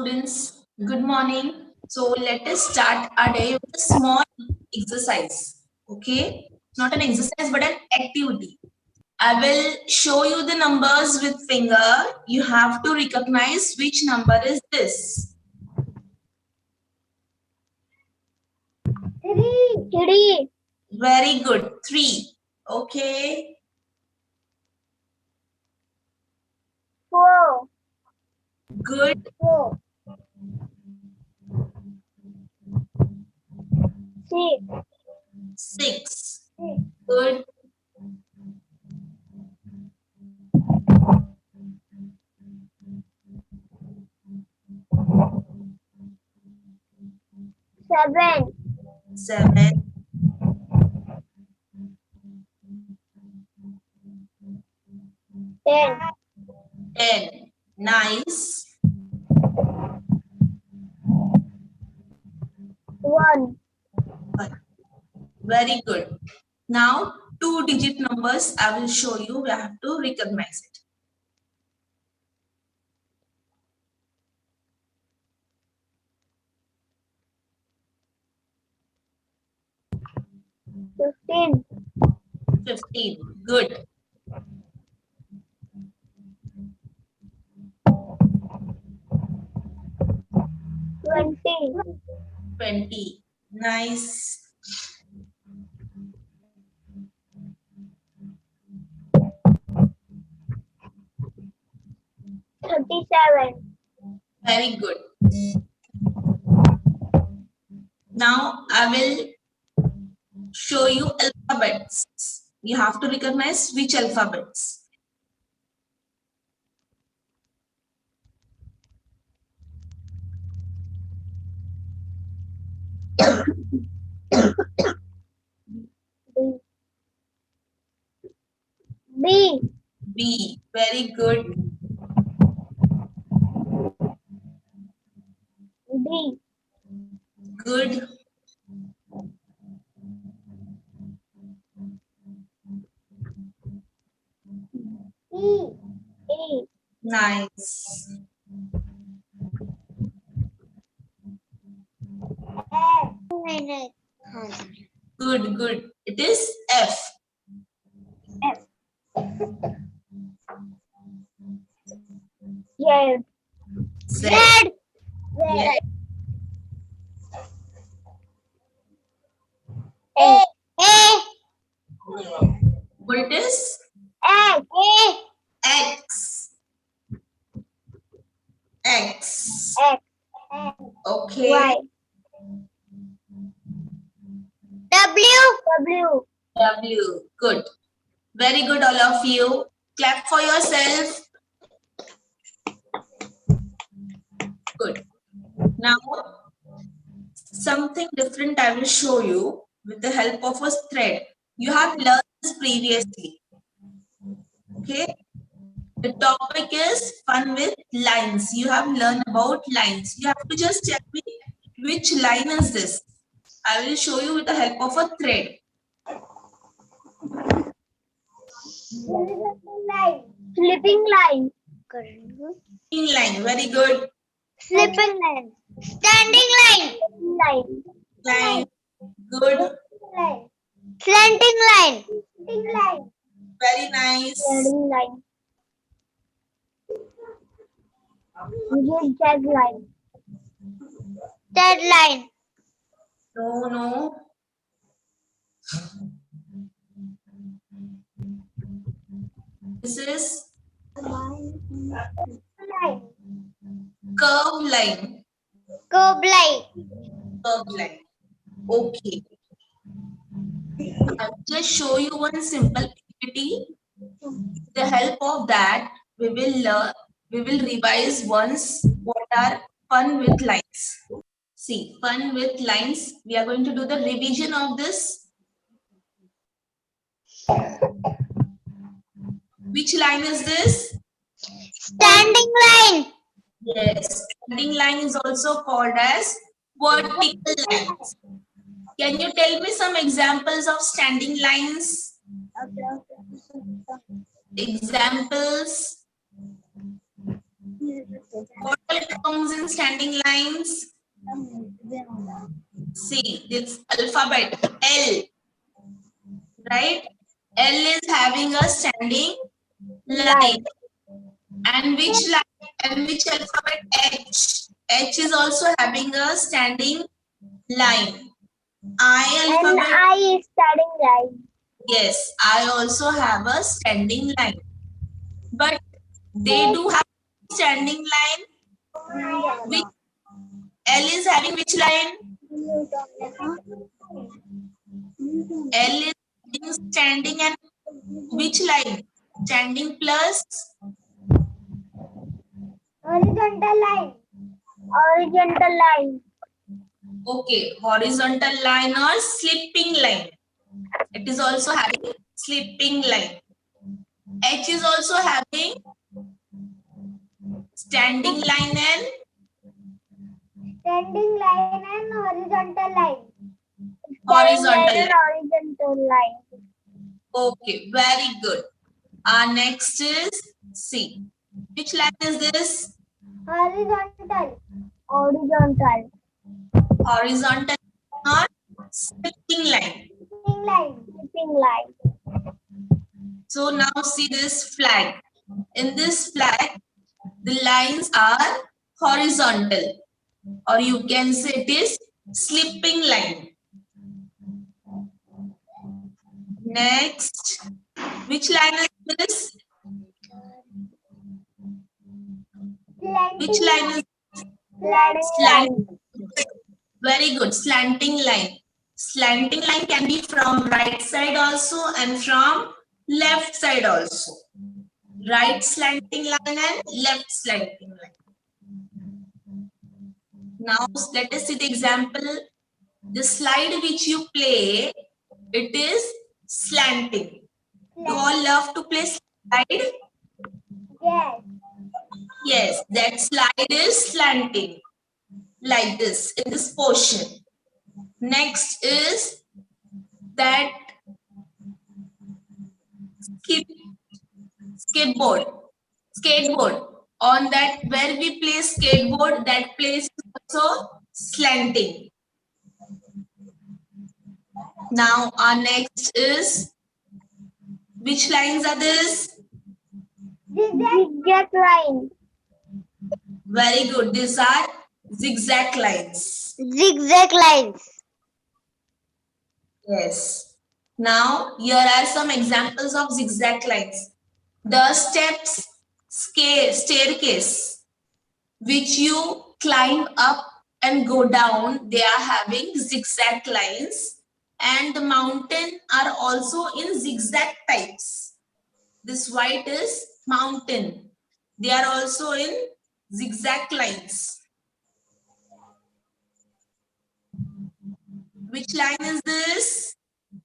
students, good morning. So let us start our day with a small exercise. Okay, not an exercise but an activity. I will show you the numbers with finger. You have to recognize which number is this. 3. Very good. 3. Okay. 4. Good. 4. 6. 6. Good. 7. 7. 10. 10. Nice. 1. Very good. Now, 2-digit numbers I will show you. We have to recognize it. 15. 15. Good. 20. 20. Nice. 37. Very good. Now, I will show you alphabets. You have to recognize which alphabets. B. B. Very good. D. Good. E. E. Nice. F. Good, good. It is F. F. Z. Z. Z. Yes. A. A. What it is? A. X. X. X. Okay. Y. W. W. Good. Very good, all of you. Clap for yourself. Good. Now, something different I will show you with the help of a thread. You have learned this previously. Okay. The topic is fun with lines. You have learned about lines. You have to just tell me which line is this. I will show you with the help of a thread. Slipping line. In line. Very good. Slipping line. Standing line. Line. Line. Good. Line. Slanting line. Slanting line. Very nice. Slanting line. Zigzag line. Dead line. No, no. This is Line. curve line. Curve line. Curve line. Okay. I'll just show you one simple PPT. With the help of that, we will learn. We will revise once what are fun with lines. See, fun with lines. We are going to do the revision of this. Which line is this? Standing line. Yes, standing line is also called as vertical lines. Can you tell me some examples of standing lines? Examples. What all comes in standing lines? See, this alphabet L, right? L is having a standing line. And which line and which alphabet? H. H is also having a standing line. I And alphabet, I is standing line. yes, I also have a standing line. But they do have standing line. Which L is having which line? L is having standing and which line? Standing plus, Horizontal line. Horizontal line. okay, horizontal line or slipping line. It is also having slipping line. H is also having standing line and Standing line and horizontal line. horizontal Standing line line. and horizontal line. Okay, very good. Our next is C. Which line is this? Horizontal. Horizontal. Horizontal or slipping line. Slipping line. Slipping line. So now see this flag. In this flag, the lines are horizontal, or you can say it is slipping line. Next, which line is this? Which line is Slanting slant? line. Very good. Slanting line. Slanting line can be from right side also and from left side also. Right slanting line and left slanting line. Now let us see the example. The slide which you play, it is slanting. You all love to play slide? Yes. Yes, that slide is slanting. Like this, in this portion. Next is that skateboard. On that, where we play skateboard, that place is also slanting. Now our next is, which lines are this? Zigzag line. Very good. These are zigzag lines. Zigzag lines. Yes. Now here are some examples of zigzag lines. The steps, staircase, which you climb up and go down, they are having zigzag lines, and the mountain are also in zigzag types. This white is mountain. They are also in zigzag lines. Which line is this?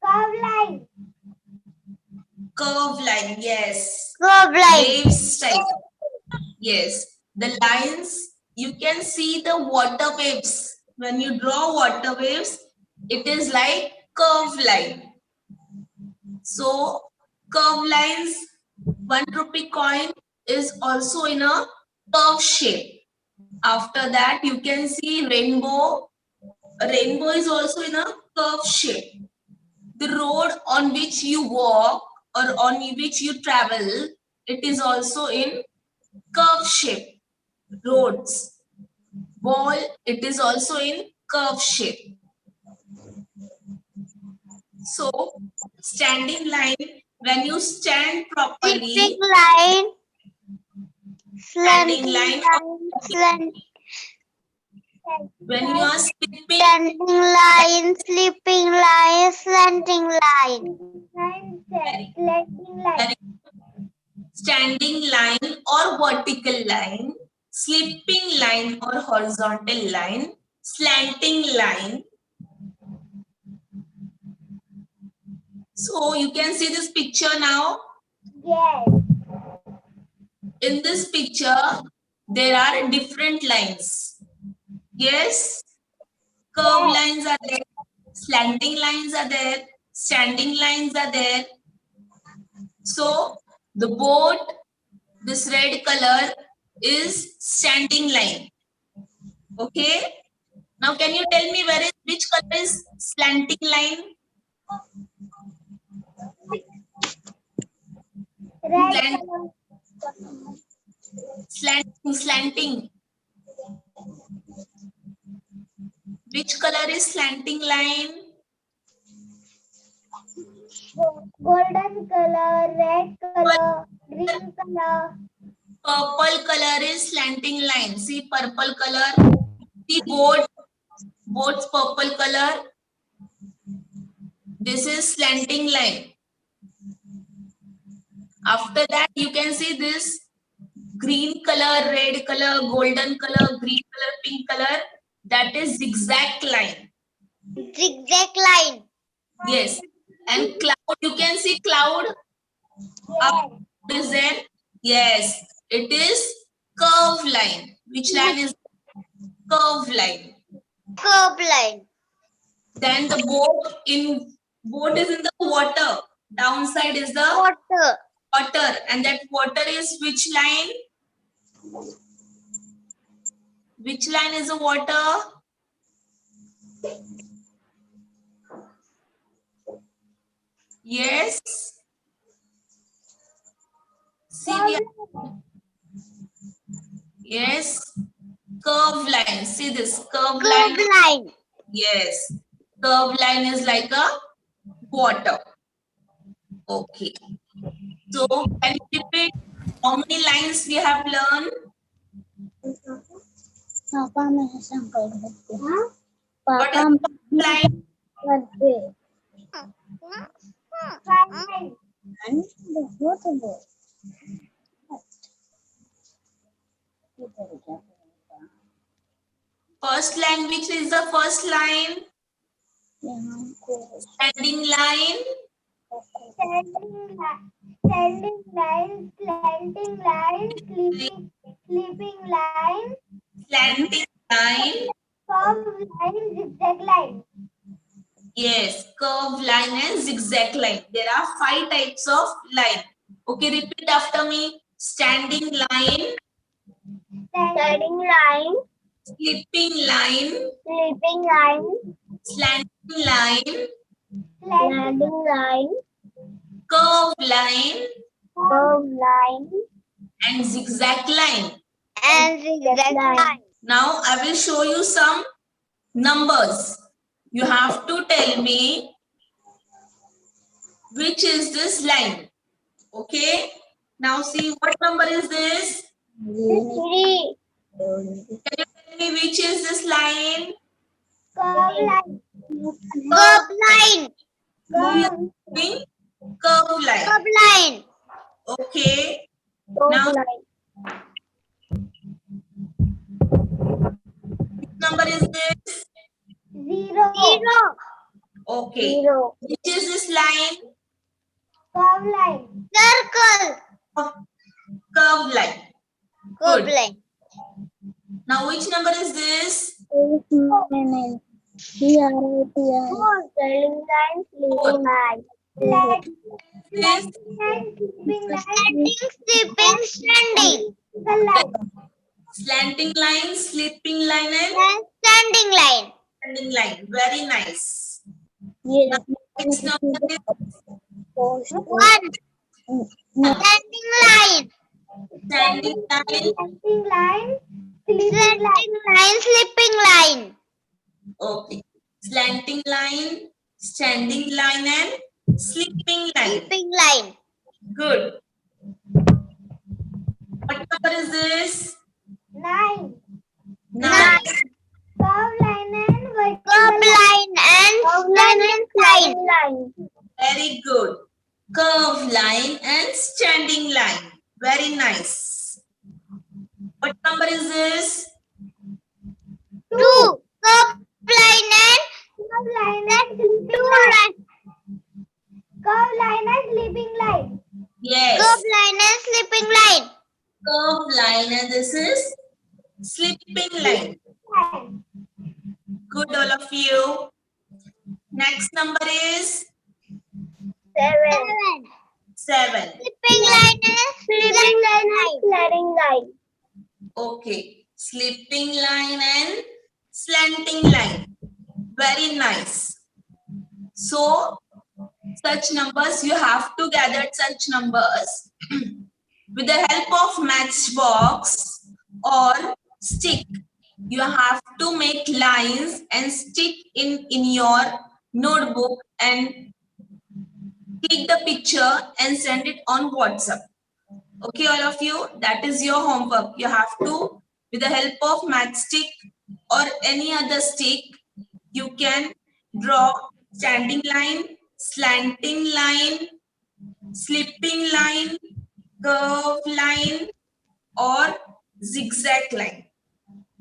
Curve line. Curve line, yes. Curve line. Waves type. Yes. The lines, you can see the water waves. When you draw water waves, it is like curve line. So curve lines, 1 rupee coin is also in a curve shape. After that, you can see rainbow. A rainbow is also in a curve shape. The road on which you walk or on which you travel, it is also in curve shape. Roads. Ball, it is also in curve shape. So, standing line, when you stand properly, Slipping line. standing Slanting line, line. when you are slipping, Standing line. Slipping line. Slanting line. Slanting line. standing line or vertical line, slipping line or horizontal line, slanting line. So you can see this picture now. Yes. In this picture, there are different lines. Yes, curve lines are there, slanting lines are there, standing lines are there. So the boat, this red color is standing line. Okay. Now can you tell me which color is slanting line? Red Slanting. Which color is slanting line? golden color, red color, green color. Purple color is slanting line. See purple color. See board's purple color. This is slanting line. After that, you can see this green color, red color, golden color, green color, pink color. That is zigzag line. Zigzag line. Yes. And cloud, you can see cloud. Up is there? Yes. It is curve line. Which line is curve line? Curve line. Then the boat is in the water. Downside is the water. And that water is which line? Which line is the water? Yes. See, yes. Curve line. See this curve line. Yes. Curve line is like a water. Okay. So can you repeat how many lines we have learned? What is the line? First line, which is the first line? Standing line. Standing line, slanting line, sleeping line, Slanting line. curve line, zigzag line. Yes, curve line and zigzag line. There are 5 types of line. Okay, repeat after me. Standing line. Standing line, Sleeping line. sleeping line, Slanting line. slanting line, Curve line. curve line, And zigzag line. and zigzag line. Now I will show you some numbers. You have to tell me which is this line. Okay. Now see what number is this? 3. Can you tell me which is this line? Curve line. Curve line. Moving curve line. Curve line. Okay. Curve Now line. which number is this? 0. Okay. 0. Which is this line? Curve line. Circle. Curve line. Curve Good. line. Now which number is this? Standing line, sleeping line. This Sleeping line. Sleeping, standing. slanting line, sleeping line, and Standing line. standing line. Very nice. Yes. Which number is 1. Standing line. standing line? Standing line. Slanting line. Sleeping line. Okay. Slanting line, standing line, and sleeping line. Sleeping line. Good. What number is this? 9. 9. Curve line and vertical line and standing line. Very good. Curve line and standing line. Very nice. What number is this? 2. Curve line and sleeping line. Curve line and sleeping line. Yes. Curve line and sleeping line. Curve line, and this is sleeping line. Good, all of you. Next number is 7. 7. Sleeping line and sleeping line. Okay. Slipping line and slanting line. Very nice. So, such numbers, you have to gather such numbers with the help of matchbox or stick. You have to make lines and stick in your notebook and click the picture and send it on WhatsApp. Okay, all of you, that is your homework. You have to, with the help of matchstick or any other stick, you can draw standing line, slanting line, slipping line, curve line, or zigzag line.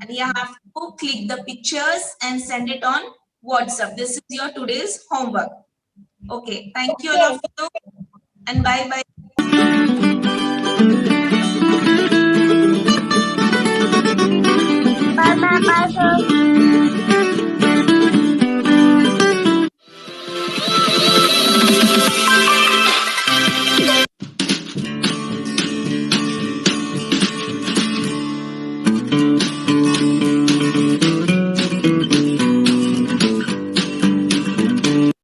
And you have to click the pictures and send it on WhatsApp. This is your today's homework. Okay, thank you all of Okay. you and bye bye.